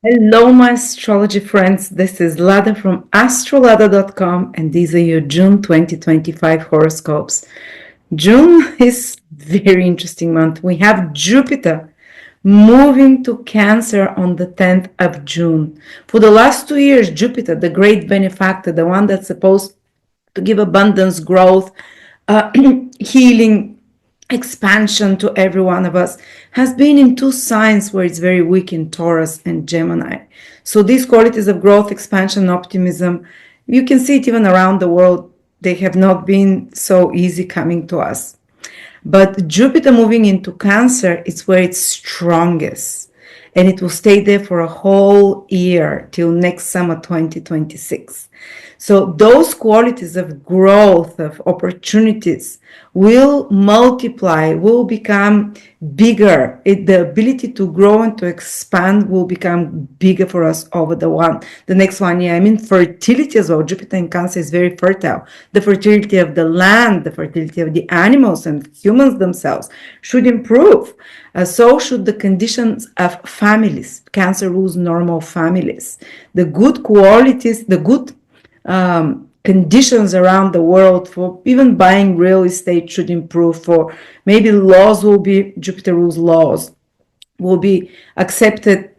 Hello, my astrology friends. This is Lada from AstroLada.com, and these are your June 2025 horoscopes. June is very interesting month. We have Jupiter moving to Cancer on the 10th of June. For the last 2 years, Jupiter, the great benefactor, the one that's supposed to give abundance, growth, healing, expansion to every one of us, has been in two signs where it's very weak in Taurus and Gemini. So these qualities of growth, expansion, optimism, you can see it even around the world. They have not been so easy coming to us. But Jupiter moving into Cancer is where it's strongest. And it will stay there for a whole year till next summer 2026. So those qualities of growth, of opportunities, will multiply, will become bigger. The ability to grow and to expand will become bigger for us over the next 1 year. I mean, fertility as well. Jupiter in Cancer is very fertile. The fertility of the land, the fertility of the animals and humans themselves should improve. So should the conditions of families. Cancer rules normal families. The good qualities, the good conditions around the world for even buying real estate should improve. For maybe laws will be, Jupiter rules laws, will be accepted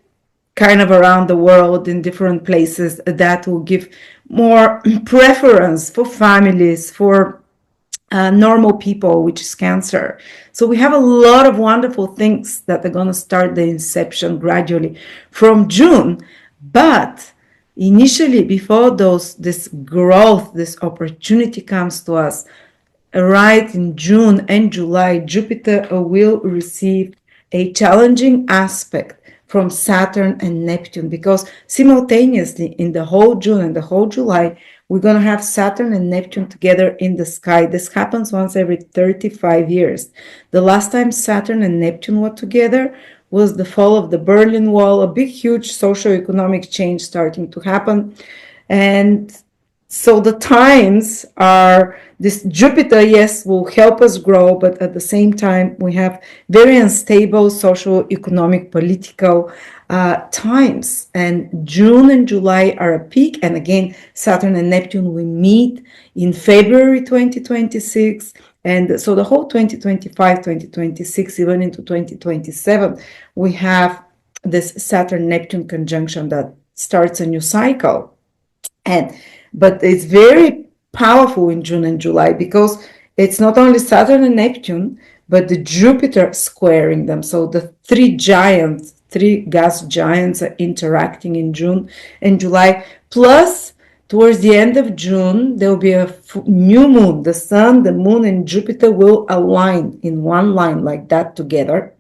kind of around the world in different places. That will give more preference for families, for normal people, which is Cancer. So we have a lot of wonderful things that are going to start the inception gradually from June. But initially, before this growth, this opportunity comes to us, right in June and July, Jupiter will receive a challenging aspect from Saturn and Neptune, because simultaneously in the whole June and the whole July, we're going to have Saturn and Neptune together in the sky. This happens once every 35 years. The last time Saturn and Neptune were together was the fall of the Berlin Wall, a big, huge socio-economic change starting to happen. And so the times are, this Jupiter, yes, will help us grow, but at the same time, we have very unstable social, economic, political times. And June and July are a peak. And again, Saturn and Neptune will meet in February 2026. And so the whole 2025, 2026, even into 2027, we have this Saturn-Neptune conjunction that starts a new cycle. But it's very powerful in June and July, because it's not only Saturn and Neptune, but the Jupiter squaring them. So the three gas giants are interacting in June and July. Plus, towards the end of June, there will be a new moon. The sun, the moon, and Jupiter will align in one line like that together.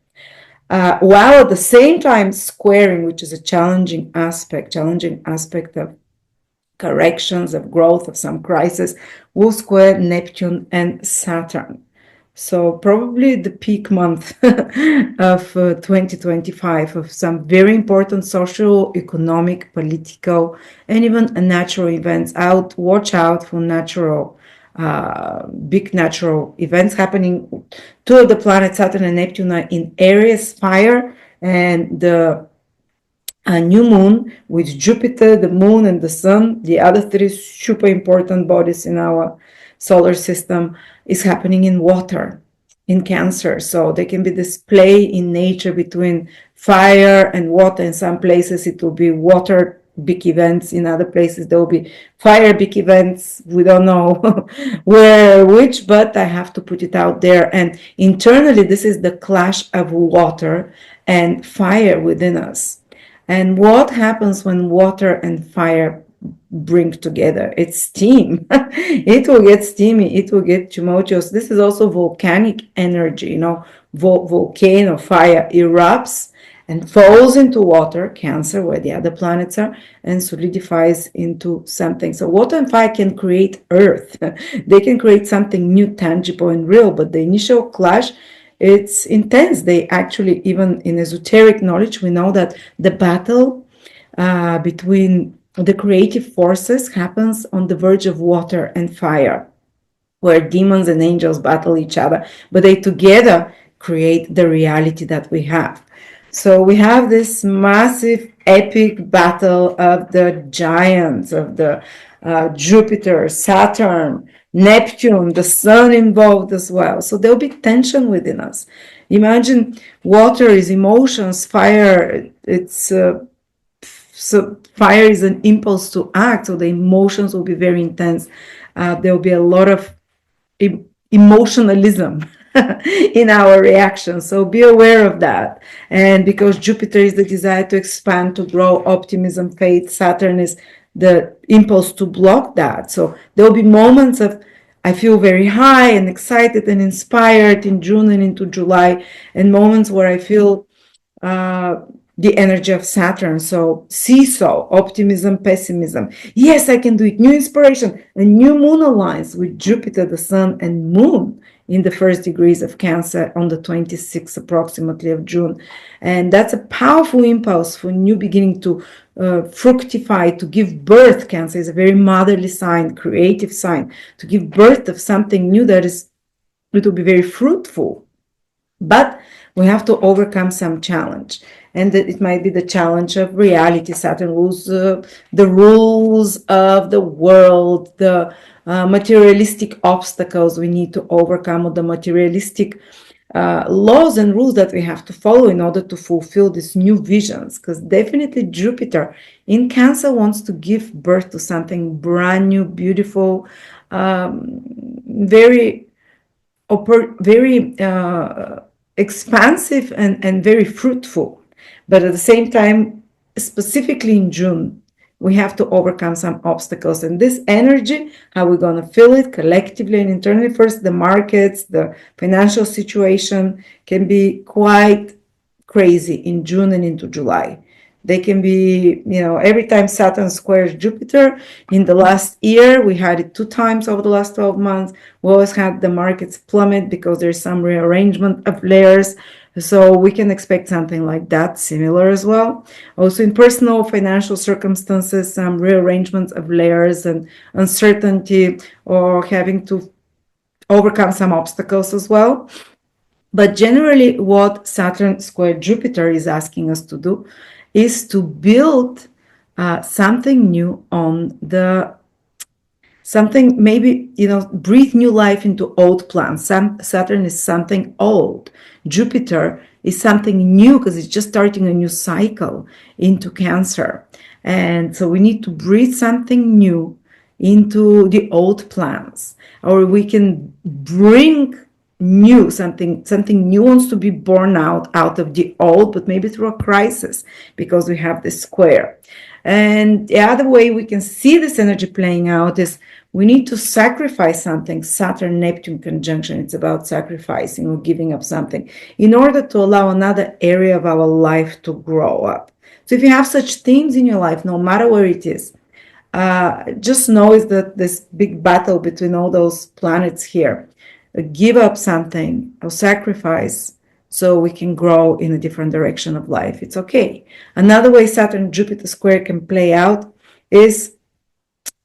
While at the same time squaring, which is a challenging aspect of corrections, of growth, of some crisis, will square Neptune and Saturn. So probably the peak month of 2025, of some very important social, economic, political, and even natural events. Watch out for big natural events happening. Two of the planets, Saturn and Neptune, are in Aries fire, and the a new moon with Jupiter, the moon, and the sun, the other three super important bodies in our solar system, is happening in water, in Cancer. So there can be this play in nature between fire and water. In some places it will be water big events, in other places there will be fire big events. We don't know which, but I have to put it out there. And internally, this is the clash of water and fire within us. And what happens when water and fire bring together? It's steam. It will get steamy. It will get tumultuous. This is also volcanic energy. Volcano fire erupts and falls into water, Cancer, where the other planets are, and solidifies into something. So water and fire can create earth. They can create something new, tangible, and real. But the initial clash, it's intense. They actually, even in esoteric knowledge, we know that the battle between the creative forces happens on the verge of water and fire, where demons and angels battle each other, but they together create the reality that we have. So we have this massive epic battle of the giants, of the Jupiter, Saturn, Neptune, the sun involved as well. So there'll be tension within us. Imagine water is emotions, fire, it's so fire is an impulse to act, so the emotions will be very intense. There will be a lot of emotionalism in our reactions. So be aware of that. And because Jupiter is the desire to expand, to grow, optimism, faith, Saturn is the impulse to block that. So there will be moments of I feel very high and excited and inspired in June and into July, and moments where I feel the energy of Saturn. So seesaw, optimism, pessimism. Yes, I can do it. New inspiration. A new moon aligns with Jupiter, the sun, and moon in the first degrees of Cancer on the 26th approximately of June. And that's a powerful impulse for new beginning to fructify, to give birth. Cancer is a very motherly sign, creative sign, to give birth of something new that is, it will be very fruitful. But we have to overcome some challenge, and it might be the challenge of reality. Saturn rules the rules of the world, the materialistic obstacles we need to overcome, or the materialistic laws and rules that we have to follow in order to fulfill these new visions. Because definitely Jupiter in Cancer wants to give birth to something brand new, beautiful, very expansive and very fruitful. But at the same time, specifically in June, we have to overcome some obstacles. And this energy, how we're going to feel it collectively and internally. First, the markets, the financial situation can be quite crazy in June and into July. They can be, every time Saturn squares Jupiter, in the last year, we had it 2 times over the last 12 months. We always had the markets plummet because there's some rearrangement of layers. So we can expect something like that, similar as well. Also in personal financial circumstances, some rearrangements of layers and uncertainty, or having to overcome some obstacles as well. But generally, what Saturn square Jupiter is asking us to do is to build something new on the something, maybe, breathe new life into old plans. Saturn is something old. Jupiter is something new because it's just starting a new cycle into Cancer. And so we need to breathe something new into the old plans, or we can bring new something new wants to be born out of the old, but maybe through a crisis, because we have this square. And the other way we can see this energy playing out is we need to sacrifice something. Saturn Neptune conjunction, it's about sacrificing or giving up something in order to allow another area of our life to grow up. So if you have such themes in your life, no matter where it is, just know is that this big battle between all those planets here. Give up something or sacrifice so we can grow in a different direction of life. It's okay. Another way Saturn Jupiter square can play out is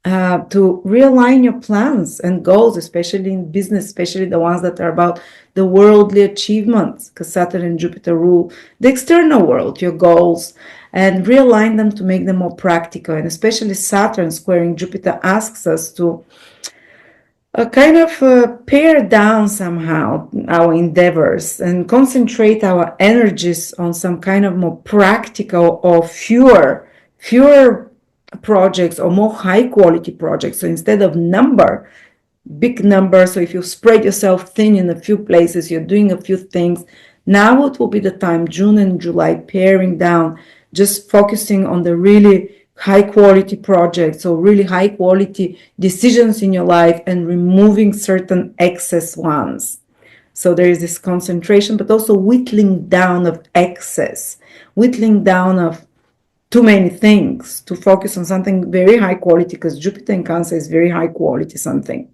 to realign your plans and goals, especially in business, especially the ones that are about the worldly achievements, because Saturn and Jupiter rule the external world, your goals, and realign them to make them more practical. And especially Saturn squaring Jupiter asks us to kind of pare down somehow our endeavors and concentrate our energies on some kind of more practical or fewer projects, or more high quality projects. So instead of big number, so if you spread yourself thin in a few places, you're doing a few things. Now it will be the time, June and July, paring down, just focusing on the really high quality projects or really high quality decisions in your life, and removing certain excess ones. So there is this concentration, but also whittling down of excess, whittling down of too many things, to focus on something very high quality, because Jupiter in Cancer is very high quality something,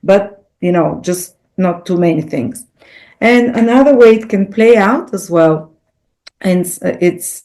but just not too many things. And another way it can play out as well, and it's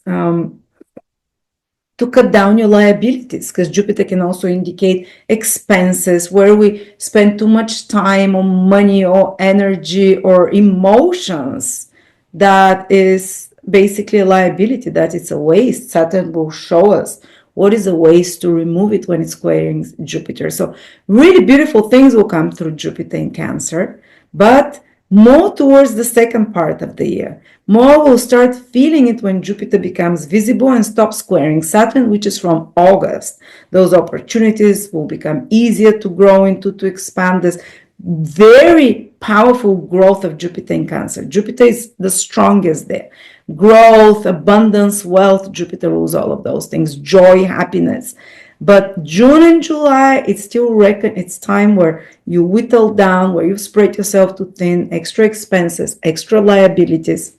to cut down your liabilities, because Jupiter can also indicate expenses where we spend too much time or money or energy or emotions that is basically a liability, that it's a waste. Saturn will show us what is a waste to remove it when it's squaring Jupiter. So really beautiful things will come through Jupiter in Cancer, but more towards the second part of the year. More will start feeling it when Jupiter becomes visible and stops squaring Saturn, which is from August. Those opportunities will become easier to grow into, to expand. This very powerful growth of Jupiter in Cancer. Jupiter is the strongest there. Growth, abundance, wealth. Jupiter rules all of those things. Joy, happiness. But June and July, it's still it's time where you whittle down, where you spread yourself too thin, extra expenses, extra liabilities,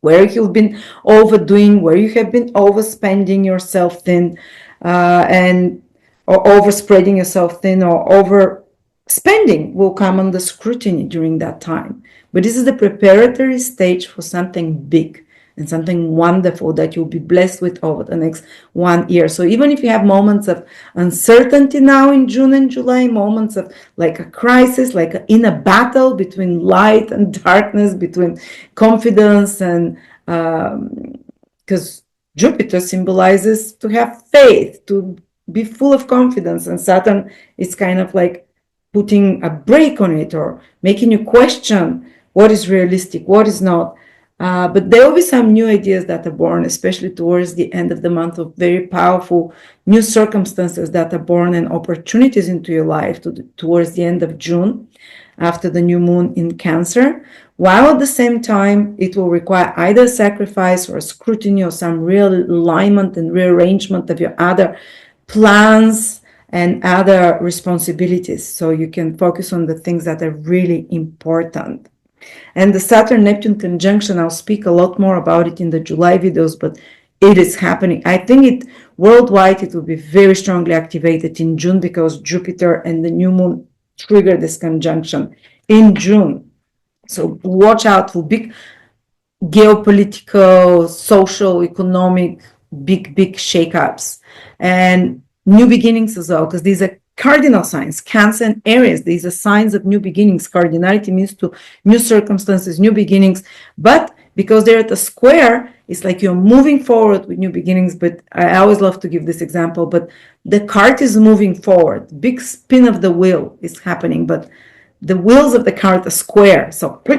where you've been overdoing, where you have been overspending yourself thin, or overspreading yourself thin, or overspending will come under scrutiny during that time. But this is the preparatory stage for something big and something wonderful that you'll be blessed with over the next 1 year. So even if you have moments of uncertainty now in June and July, moments of like a crisis, like in a battle between light and darkness, between confidence and because Jupiter symbolizes to have faith, to be full of confidence, and Saturn is kind of like putting a brake on it or making you question what is realistic, what is not. But there will be some new ideas that are born, especially towards the end of the month, of very powerful new circumstances that are born and opportunities into your life towards the end of June, after the new moon in Cancer, while at the same time it will require either sacrifice or scrutiny or some real alignment and rearrangement of your other plans and other responsibilities, so you can focus on the things that are really important. And the Saturn-Neptune conjunction, I'll speak a lot more about it in the July videos, but it is happening. I think worldwide it will be very strongly activated in June, because Jupiter and the new moon trigger this conjunction in June. So watch out for big geopolitical, social, economic, big shakeups and new beginnings as well, because these are cardinal signs. Cancer and Aries, these are signs of new beginnings. Cardinality means to new circumstances, new beginnings. But because they're at a square, it's like you're moving forward with new beginnings. But I always love to give this example, but the cart is moving forward. Big spin of the wheel is happening, but the wheels of the cart are square. So, so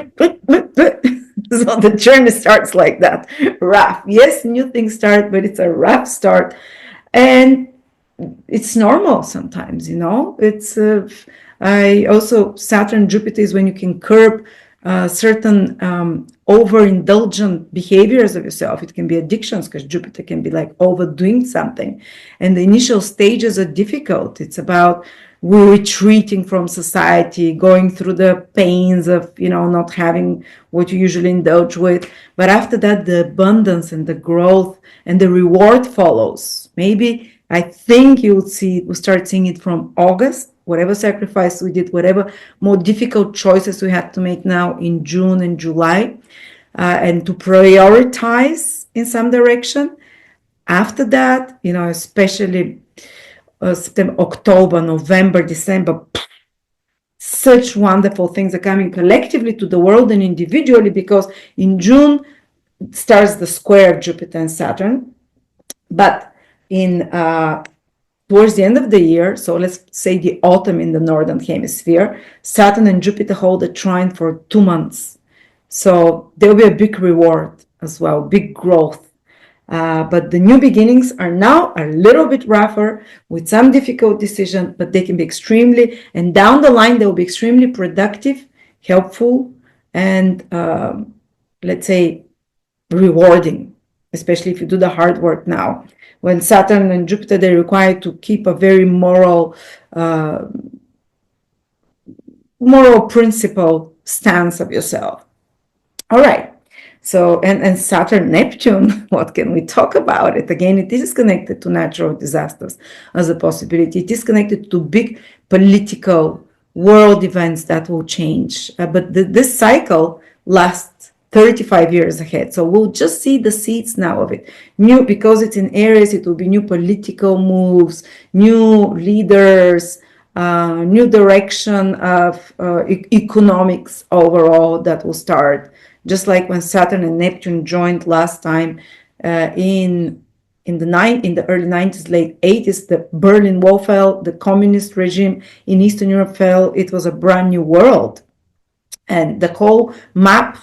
the journey starts like that. Rough. Yes, new things start, but it's a rough start. And it's normal sometimes, it's I also, Saturn Jupiter is when you can curb certain overindulgent behaviors of yourself. It can be addictions, because Jupiter can be like overdoing something, and the initial stages are difficult. It's about retreating from society, going through the pains of not having what you usually indulge with. But after that, the abundance and the growth and the reward follows. Maybe I think we'll start seeing it from August. Whatever sacrifice we did, whatever more difficult choices we have to make now in June and July, and to prioritize in some direction. After that, especially September, October, November, December, such wonderful things are coming collectively to the world and individually, because in June starts the square of Jupiter and Saturn. But in towards the end of the year, so let's say the autumn in the northern hemisphere, Saturn and Jupiter hold a trine for 2 months. So there will be a big reward as well, big growth. But the new beginnings are now a little bit rougher, with some difficult decision, but they can be extremely, and down the line, they will be extremely productive, helpful, and let's say rewarding, especially if you do the hard work now. When Saturn and Jupiter, they require to keep a very moral principle stance of yourself. All right. So, and Saturn, Neptune, what can we talk about it? Again, it is connected to natural disasters as a possibility. It is connected to big political world events that will change. But this cycle lasts 35 years ahead. So we'll just see the seeds now of it. Because it's in Aries, it will be new political moves, new leaders, new direction of economics overall that will start just like when Saturn and Neptune joined last time in the early 90s, late 80s, the Berlin Wall fell, the communist regime in Eastern Europe fell. It was a brand new world. And the whole map,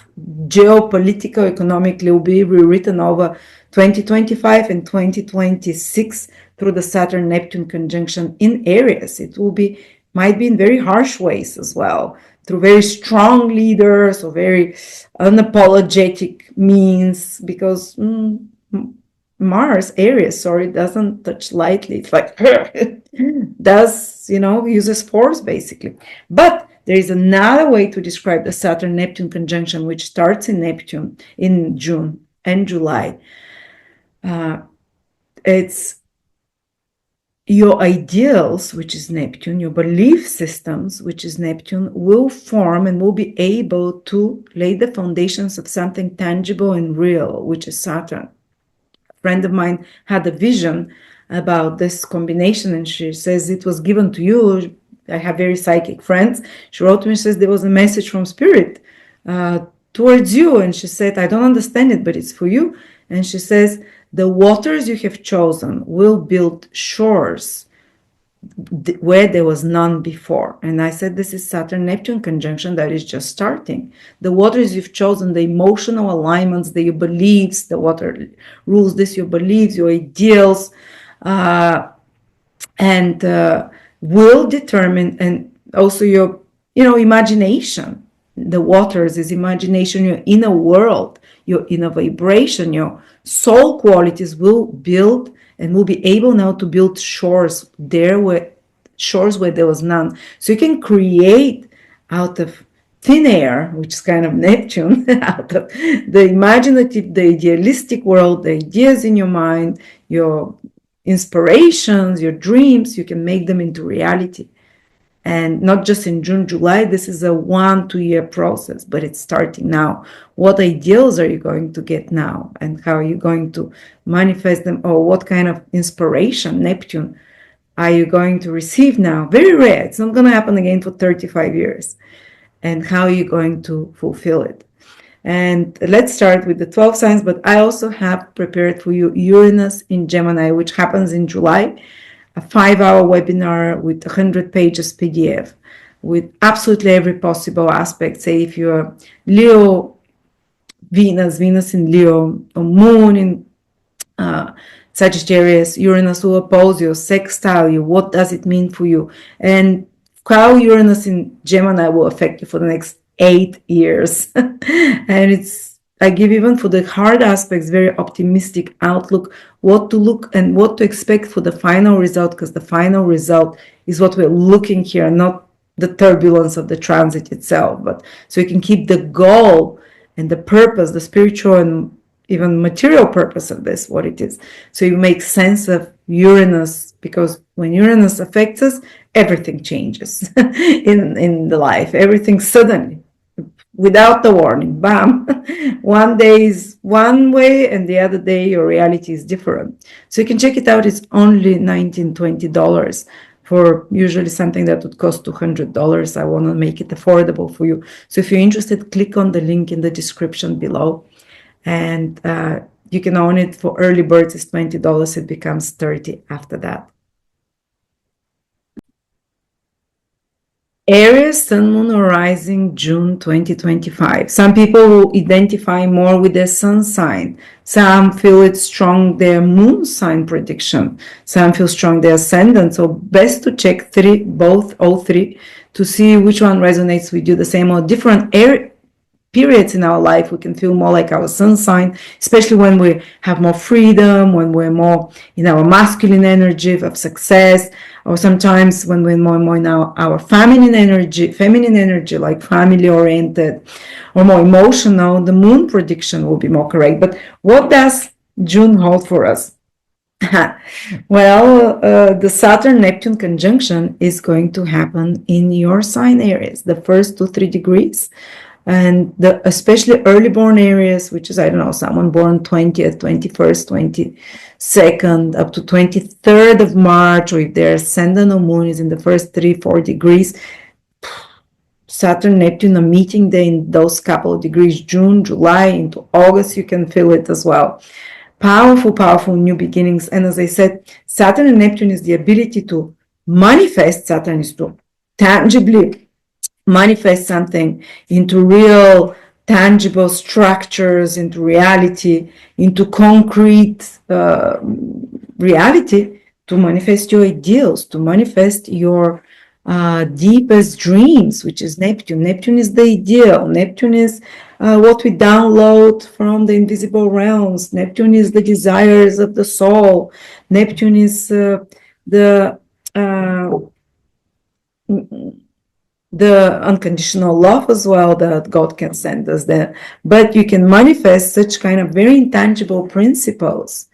geopolitical, economically, will be rewritten over 2025 and 2026 through the Saturn-Neptune conjunction in Aries. It might be in very harsh ways as well, through very strong leaders or very unapologetic means, because Mars, Aries, doesn't touch lightly. It's like, does, uses force basically. But there is another way to describe the Saturn-Neptune conjunction, which starts in Neptune in June and July. It's your ideals, which is Neptune, your belief systems, which is Neptune, will form and will be able to lay the foundations of something tangible and real, which is Saturn. A friend of mine had a vision about this combination, and she says it was given to you. I have very psychic friends. She wrote to me and says there was a message from Spirit towards you. And she said, I don't understand it, but it's for you. And she says, the waters you have chosen will build shores where there was none before. And I said, this is Saturn-Neptune conjunction that is just starting. The waters you've chosen, the emotional alignments, your beliefs, the water rules this, your beliefs, your ideals, and will determine, and also your, imagination. The waters is imagination, your inner world, your inner vibration, your soul qualities will build and will be able now to build shores where there was none. So you can create out of thin air, which is kind of Neptune, out of the imaginative, the idealistic world, the ideas in your mind, your inspirations, your dreams, you can make them into reality. And not just in June, July, this is a 1-2 year process, but it's starting now. What ideals are you going to get now? And how are you going to manifest them? Or what kind of inspiration, Neptune, are you going to receive now? Very rare. It's not going to happen again for 35 years. And how are you going to fulfill it? And let's start with the 12 signs, but I also have prepared for you Uranus in Gemini, which happens in July. A 5-hour webinar with 100 pages PDF with absolutely every possible aspect. Say if you're Leo, Venus in Leo, or Moon in Sagittarius, Uranus will oppose you, sextile you. What does it mean for you? And how Uranus in Gemini will affect you for the next 8 years. And I give even for the hard aspects, very optimistic outlook, what to look and what to expect for the final result, because the final result is what we're looking here, not the turbulence of the transit itself. But so you can keep the goal and the purpose, the spiritual and even material purpose of this, what it is. So you make sense of Uranus, because when Uranus affects us, everything changes in the life, everything suddenly. Without the warning, bam. One day is one way and the other day your reality is different. So you can check it out. It's only $19, $20 for usually something that would cost $200. I want to make it affordable for you. So if you're interested, click on the link in the description below. And you can own it for early birds. It's $20. It becomes $30 after that. Aries, Sun, Moon, or Rising, June 2025. Some people will identify more with their sun sign. Some feel it's strong, their moon sign prediction. Some feel strong, their ascendant. So best to check all three, to see which one resonates with you the same or different periods in our life. We can feel more like our sun sign, especially when we have more freedom, when we're more in our masculine energy of success, or sometimes when we're more and more in our feminine energy, like family oriented or more emotional. The moon prediction will be more correct. But what does June hold for us? Well, the Saturn-Neptune conjunction is going to happen in your sign Aries, the first 2-3 degrees. And especially early born Aries, which is, I don't know, someone born 20th, 21st, 22nd, up to 23rd of March, or if their ascendant or moon is in the first 3-4 degrees, Saturn, Neptune are meeting there in those couple of degrees, June, July, into August, you can feel it as well. Powerful, powerful new beginnings. And as I said, Saturn and Neptune is the ability to manifest. Saturn is to tangibly manifest something into real, tangible structures, into reality, into concrete reality, to manifest your ideals, to manifest your deepest dreams, which is Neptune. Neptune is the ideal. Neptune is what we download from the invisible realms. Neptune is the desires of the soul. Neptune is the unconditional love as well that God can send us there. But you can manifest such kind of very intangible principles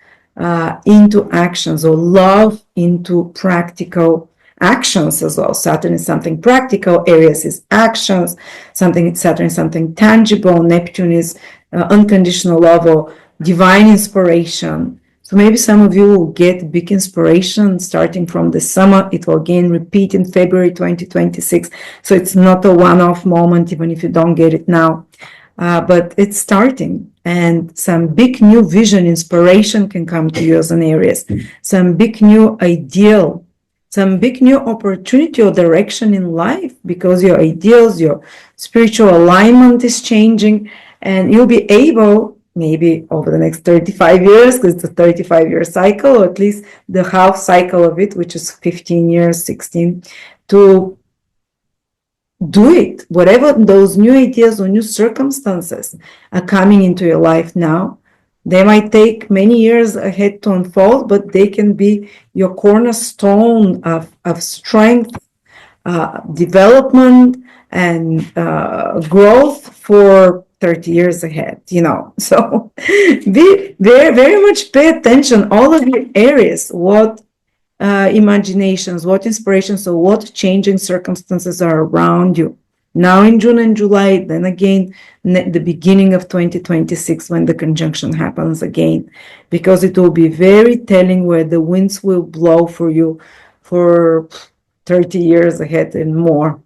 into actions, or love into practical actions as well. Saturn is something practical, Aries is actions, Saturn is something tangible, Neptune is unconditional love or divine inspiration. So maybe some of you will get big inspiration starting from the summer. It will again repeat in February 2026. So it's not a one-off moment, even if you don't get it now. But it's starting, and some big new vision, inspiration can come to you as an Aries. Some big new ideal, some big new opportunity or direction in life, because your ideals, your spiritual alignment is changing, and you'll be able, maybe over the next 35 years, because it's a 35-year cycle, or at least the half cycle of it, which is 15 years, 16, to do it. Whatever those new ideas or new circumstances are coming into your life now, they might take many years ahead to unfold, but they can be your cornerstone of strength, development, and growth for 30 years ahead, So be very, very much pay attention, all of your Aries, what imaginations, what inspirations, or what changing circumstances are around you. Now in June and July, then again, the beginning of 2026, when the conjunction happens again, because it will be very telling where the winds will blow for you for 30 years ahead and more.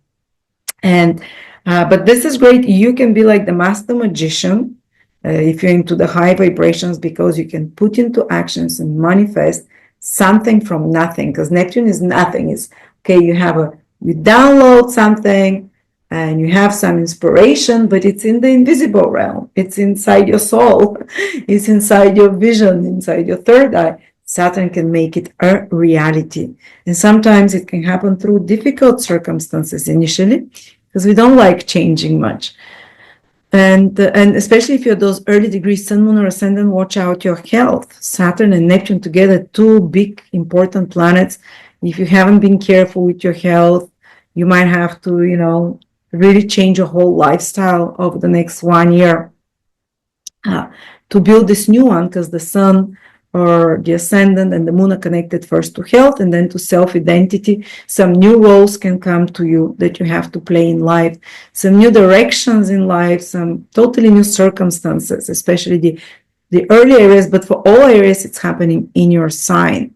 And but this is great. You can be like the master magician if you're into the high vibrations, because you can put into actions and manifest something from nothing, because Neptune is nothing. It's okay, you download something and you have some inspiration, but it's in the invisible realm. It's inside your soul. It's inside your vision, inside your third eye. Saturn can make it a reality. And sometimes it can happen through difficult circumstances initially, because we don't like changing much. And especially if you're those early degree sun, moon, or ascendant, watch out your health. Saturn and Neptune together, two big important planets. If you haven't been careful with your health, you might have to, really change your whole lifestyle over the next 1 year to build this new one, because the sun or the ascendant and the moon are connected first to health and then to self-identity. Some new roles can come to you that you have to play in life, some new directions in life, some totally new circumstances, especially the early Aries, but for all Aries, it's happening in your sign.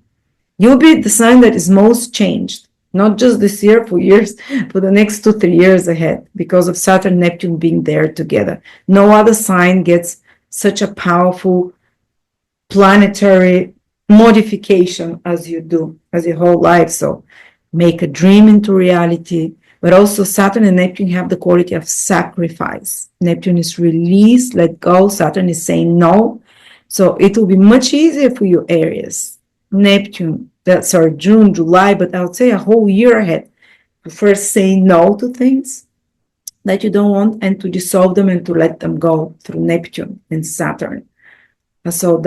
You'll be the sign that is most changed, not just this year, for years, for the next 2-3 years ahead, because of Saturn, Neptune being there together. No other sign gets such a powerful planetary modification as you do, as your whole life. So make a dream into reality. But also Saturn and Neptune have the quality of sacrifice. Neptune is release, let go. Saturn is saying no. So it will be much easier for you, Aries. Neptune, June, July, but I would say a whole year ahead, to first say no to things that you don't want, and to dissolve them and to let them go through Neptune and Saturn. So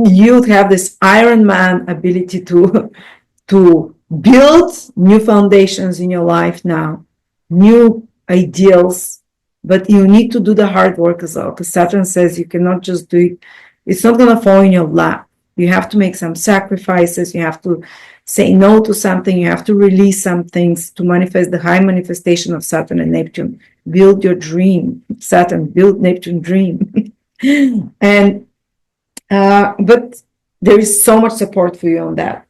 you have this Iron Man ability to build new foundations in your life now, new ideals, but you need to do the hard work as well, because Saturn says you cannot just do it. It's not going to fall in your lap. You have to make some sacrifices. You have to say no to something. You have to release some things to manifest the high manifestation of Saturn and Neptune. Build your dream. Saturn, build Neptune dream. And but there is so much support for you on that.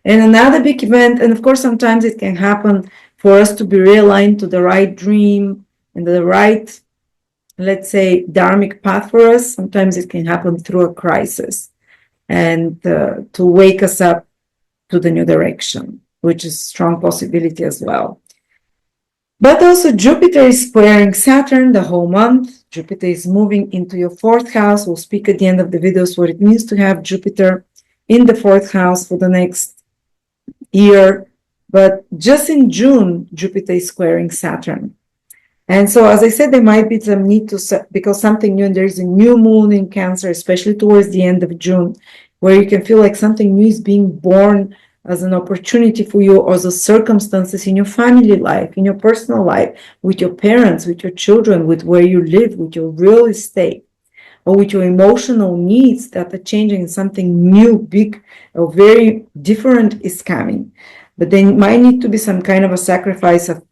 And another big event, and of course, sometimes it can happen for us to be realigned to the right dream, and the right, let's say, dharmic path for us, sometimes it can happen through a crisis, and to wake us up to the new direction, which is a strong possibility as well. But also Jupiter is squaring Saturn the whole month. Jupiter is moving into your fourth house. We'll speak at the end of the videos what it means to have Jupiter in the fourth house for the next year. But just in June, Jupiter is squaring Saturn. And so, as I said, there might be some need to, because something new, and there's a new moon in Cancer, especially towards the end of June, where you can feel like something new is being born as an opportunity for you, or the circumstances in your family life, in your personal life, with your parents, with your children, with where you live, with your real estate, or with your emotional needs that are changing. Something new, big, or very different is coming. But there might need to be some kind of a sacrifice of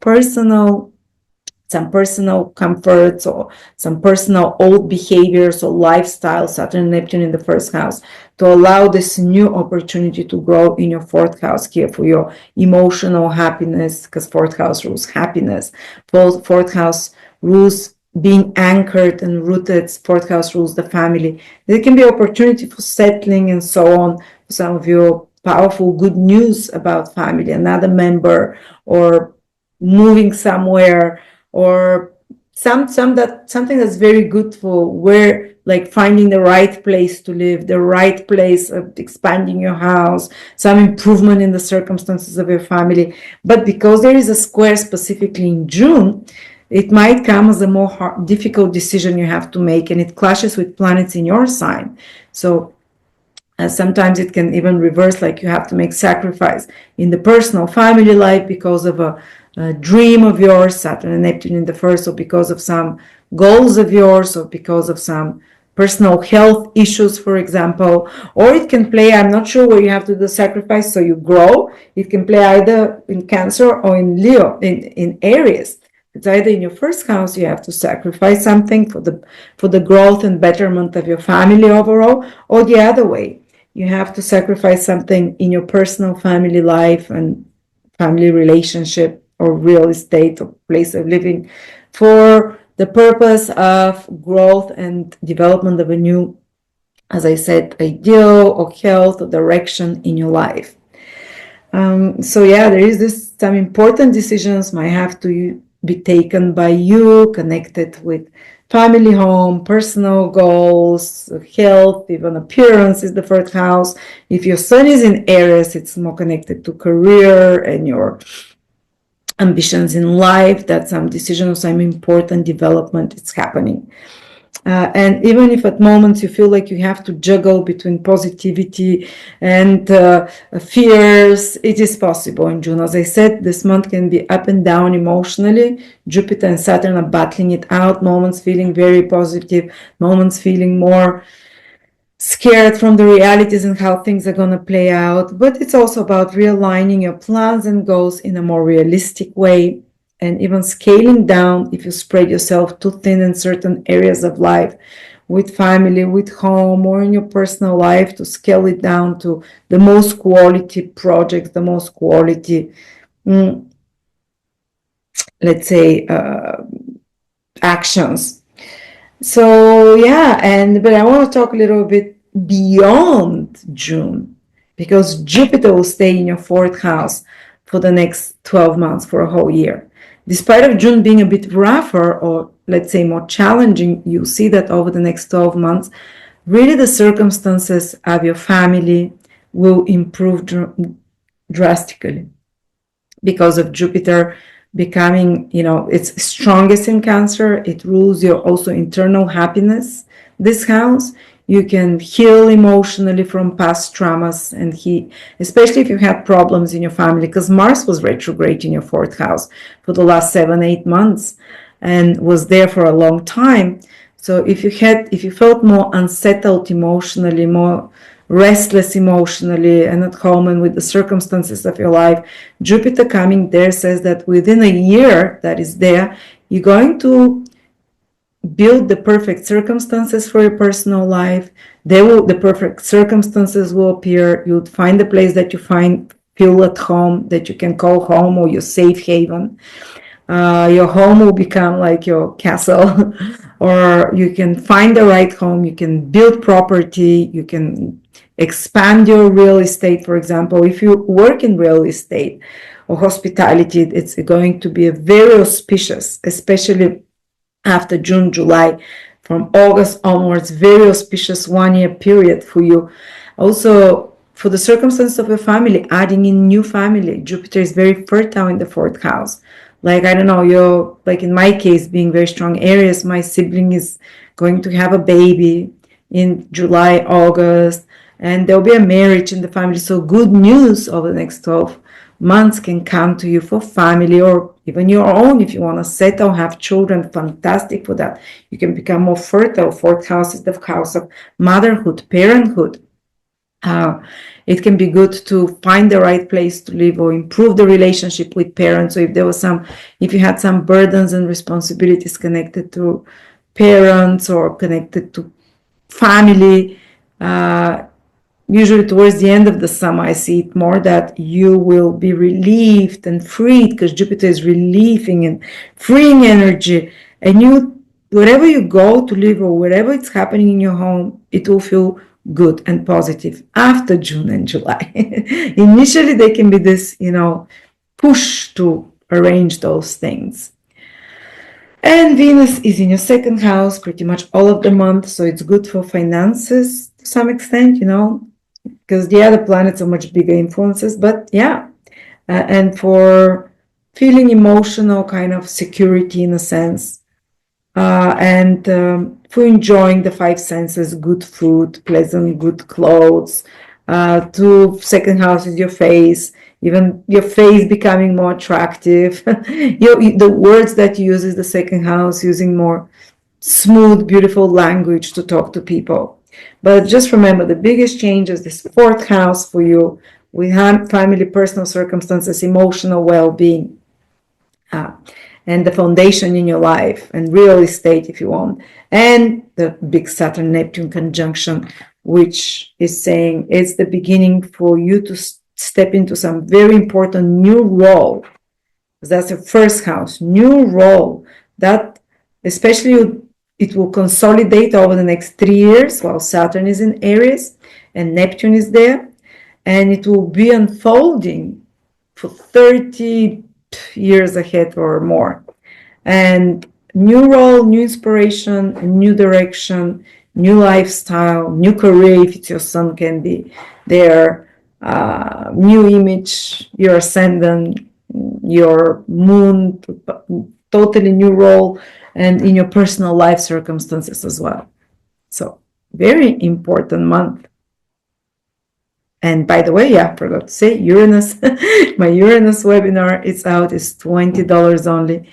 some personal comforts or some personal old behaviors or lifestyle, Saturn and Neptune in the first house, to allow this new opportunity to grow in your fourth house here for your emotional happiness, because fourth house rules happiness. Fourth house rules being anchored and rooted. Fourth house rules the family. There can be opportunity for settling and so on. For some of you, powerful good news about family, another member, or moving somewhere, or something that's very good for where, like finding the right place to live, the right place of expanding your house, some improvement in the circumstances of your family. But because there is a square specifically in June, it might come as a more difficult decision you have to make, and it clashes with planets in your sign. So sometimes it can even reverse, like you have to make sacrifice in the personal family life because of a dream of yours, Saturn and Neptune in the first, or because of some goals of yours, or because of some personal health issues, for example. Or it can play, I'm not sure where you have to do the sacrifice so you grow. It can play either in Cancer or in Leo, in Aries. It's either in your first house you have to sacrifice something for the growth and betterment of your family overall, or the other way. You have to sacrifice something in your personal family life and family relationship, or real estate, or place of living, for the purpose of growth and development of a new, as I said, ideal or health or direction in your life. So yeah, there is some important decisions might have to be taken by you, connected with family, home, personal goals, health, even appearance is the first house. If your sun is in Aries, it's more connected to career and your ambitions in life, that some decision or some important development is happening. And even if at moments you feel like you have to juggle between positivity and fears, it is possible in June. As I said, this month can be up and down emotionally. Jupiter and Saturn are battling it out, moments feeling very positive, moments feeling more scared from the realities and how things are going to play out. But it's also about realigning your plans and goals in a more realistic way, and even scaling down if you spread yourself too thin in certain areas of life, with family, with home, or in your personal life, to scale it down to the most quality projects, the most quality, let's say, actions. So yeah, but I want to talk a little bit beyond June, because Jupiter will stay in your fourth house for the next 12 months, for a whole year. Despite of June being a bit rougher, or let's say more challenging, you see that over the next 12 months, really the circumstances of your family will improve drastically, because of Jupiter becoming, it's strongest in Cancer. It rules your also internal happiness. This house, you can heal emotionally from past traumas, and especially if you had problems in your family, because Mars was retrograde in your fourth house for the last 7-8 months and was there for a long time. So if you felt more unsettled emotionally, more restless emotionally and at home and with the circumstances of your life, Jupiter coming there says that within a year that is there, you're going to build the perfect circumstances for your personal life. The perfect circumstances will appear. You'll find the place that you feel at home, that you can call home, or your safe haven. Your home will become like your castle, or you can find the right home. You can build property. You can expand your real estate. For example, if you work in real estate or hospitality, it's going to be a very auspicious, especially after June, July, from August onwards, very auspicious 1 year period for you. Also, for the circumstance of your family, adding in new family. Jupiter is very fertile in the fourth house. Like, I don't know, you're like in my case, being very strong Aries, my sibling is going to have a baby in July, August, and there'll be a marriage in the family. So good news over the next 12 months can come to you for family, or even your own. If you want to settle, have children, fantastic for that. You can become more fertile. Fourth house is the house of motherhood, parenthood. It can be good to find the right place to live or improve the relationship with parents. So if you had some burdens and responsibilities connected to parents or connected to family, usually towards the end of the summer, I see it more that you will be relieved and freed, because Jupiter is relieving and freeing energy. And wherever you go to live or wherever it's happening in your home, it will feel good and positive after June and July. Initially, there can be this, push to arrange those things. And Venus is in your second house pretty much all of the month, so it's good for finances to some extent, because the other planets are much bigger influences. But yeah, and for feeling emotional kind of security in a sense, and for enjoying the five senses, good food, pleasant, good clothes. To second house is your face, even your face becoming more attractive. The words that you use is the second house, using more smooth, beautiful language to talk to people. But just remember, the biggest change is this fourth house for you, with family, personal circumstances, emotional well-being, and the foundation in your life, and real estate if you want, and the big Saturn Neptune conjunction, which is saying it's the beginning for you to step into some very important new role. That's the first house, new role that especially it will consolidate over the next 3 years while Saturn is in Aries and Neptune is there, and it will be unfolding for 30 years ahead or more. And new role, new inspiration, new direction, new lifestyle, new career if it's your son, can be there, new image, your ascendant, your moon, totally new role, and in your personal life circumstances as well. So very important month. And by the way, I forgot to say, Uranus, my Uranus webinar is out. It's $20 only.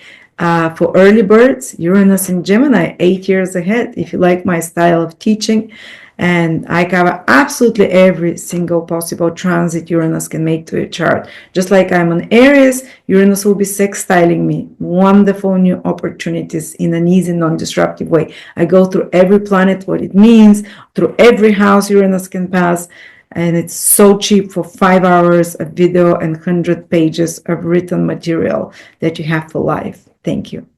For early birds, Uranus in Gemini, 8 years ahead, if you like my style of teaching. And I cover absolutely every single possible transit Uranus can make to your chart. Just like I'm an Aries, Uranus will be sextiling me. Wonderful new opportunities in an easy, non-disruptive way. I go through every planet, what it means, through every house Uranus can pass. And it's so cheap for 5 hours of video and 100 pages of written material that you have for life. Thank you.